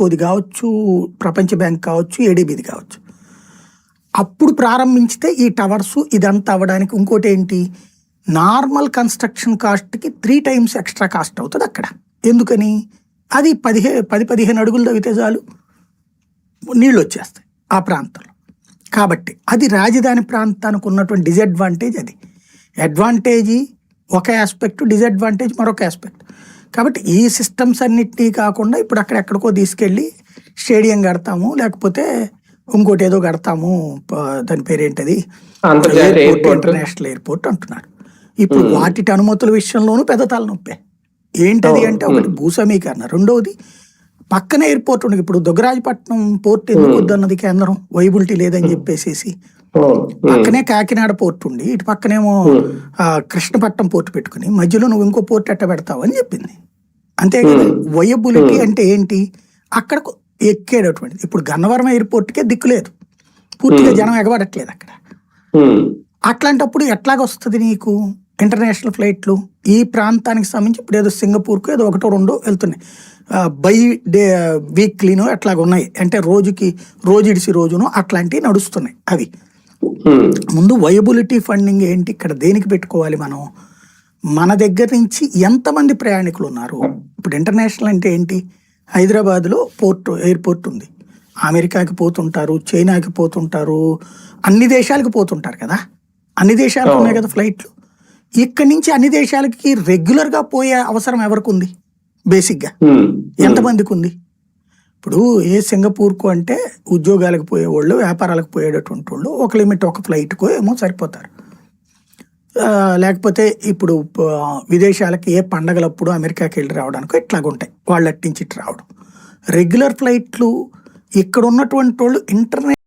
ఇఫ్కోది కావచ్చు, ప్రపంచ బ్యాంక్ కావచ్చు, ఏడీబీది కావచ్చు. అప్పుడు ప్రారంభించితే ఈ టవర్స్ ఇదంతా అవ్వడానికి ఇంకోటి ఏంటి, నార్మల్ కన్స్ట్రక్షన్ కాస్ట్కి 3 times ఎక్స్ట్రా కాస్ట్ అవుతుంది అక్కడ. ఎందుకని, అది 10-15 అడుగులు తవ్వితే చాలు నీళ్ళు వచ్చేస్తాయి ఆ ప్రాంతంలో. కాబట్టి అది రాజధాని ప్రాంతానికి ఉన్నటువంటి డిసడ్వాంటేజ్. అది అడ్వాంటేజీ ఒక ఆస్పెక్ట్, డిసడ్వాంటేజ్ మరొక ఆస్పెక్ట్. కాబట్టి ఈ సిస్టమ్స్ అన్నిటినీ కాకుండా ఇప్పుడు అక్కడెక్కడికో తీసుకెళ్ళి స్టేడియం కడతాము, లేకపోతే ఇంకోటి ఏదో కడతాము, దాని పేరేంటది, ఇంటర్నేషనల్ ఎయిర్పోర్ట్ అంటున్నారు. ఇప్పుడు వాటి అనుమతుల విషయంలోనూ పెద్ద తలనొప్పే. ఏంటది అంటే, ఒకటి భూసమీకరణ, రెండవది పక్కన ఎయిర్పోర్ట్ ఉంది. ఇప్పుడు దుగ్గరాజపట్నం పోర్ట్ ఎందుకు వద్దన్నది కేంద్రం, వైబిలిటీ లేదని చెప్పేసి. పక్కనే కాకినాడ పోర్ట్ ఉండి, ఇటు పక్కనేమో కృష్ణపట్నం పోర్ట్ పెట్టుకుని మధ్యలో నువ్వు ఇంకో పోర్ట్ ఎట్ట పెడతావు అని చెప్పింది. అంతే కదా. వయబిలిటీ అంటే ఏంటి, అక్కడకు ఎక్కేటటువంటిది. ఇప్పుడు గన్నవరం ఎయిర్పోర్ట్కే దిక్కులేదు, పూర్తిగా జనం ఎగబడట్లేదు అక్కడ. అట్లాంటప్పుడు ఎట్లాగొస్తుంది నీకు ఇంటర్నేషనల్ ఫ్లైట్లు ఈ ప్రాంతానికి సంబంధించి? ఇప్పుడు ఏదో సింగపూర్కు ఏదో 1-2 వెళ్తున్నాయి, బై డే వీక్లీనో ఎట్లాగ ఉన్నాయి, అంటే రోజుడిసి రోజును అట్లాంటివి నడుస్తున్నాయి. అవి ముందు వయబిలిటీ ఫండింగ్ ఏంటి, ఇక్కడ దేనికి పెట్టుకోవాలి మనం, మన దగ్గర నుంచి ఎంతమంది ప్రయాణికులు ఉన్నారు. ఇప్పుడు ఇంటర్నేషనల్ అంటే ఏంటి, హైదరాబాద్లో ఎయిర్పోర్ట్ ఉంది, అమెరికాకి పోతుంటారు, చైనాకి పోతుంటారు, అన్ని దేశాలకు పోతుంటారు కదా, అన్ని దేశాలకు ఉన్నాయి కదా ఫ్లైట్లు. ఇక్కడి నుంచి అన్ని దేశాలకి రెగ్యులర్గా పోయే అవసరం ఎవరికి ఉంది, బేసిక్గా ఎంతమందికి ఉంది? ఇప్పుడు సింగపూర్కు అంటే ఉద్యోగాలకు పోయేవాళ్ళు, వ్యాపారాలకు పోయేటటువంటి వాళ్ళు ఒక లిమిట్, ఒక ఫ్లైట్కో ఏమో సరిపోతారు. లేకపోతే ఇప్పుడు విదేశాలకి ఏ పండగలప్పుడు అమెరికాకి వెళ్ళి రావడానికి ఇట్లాగుంటాయి, వాళ్ళు అట్టించి ఇటు రావడం. రెగ్యులర్ ఫ్లైట్లు ఇక్కడ ఉన్నటువంటి వాళ్ళు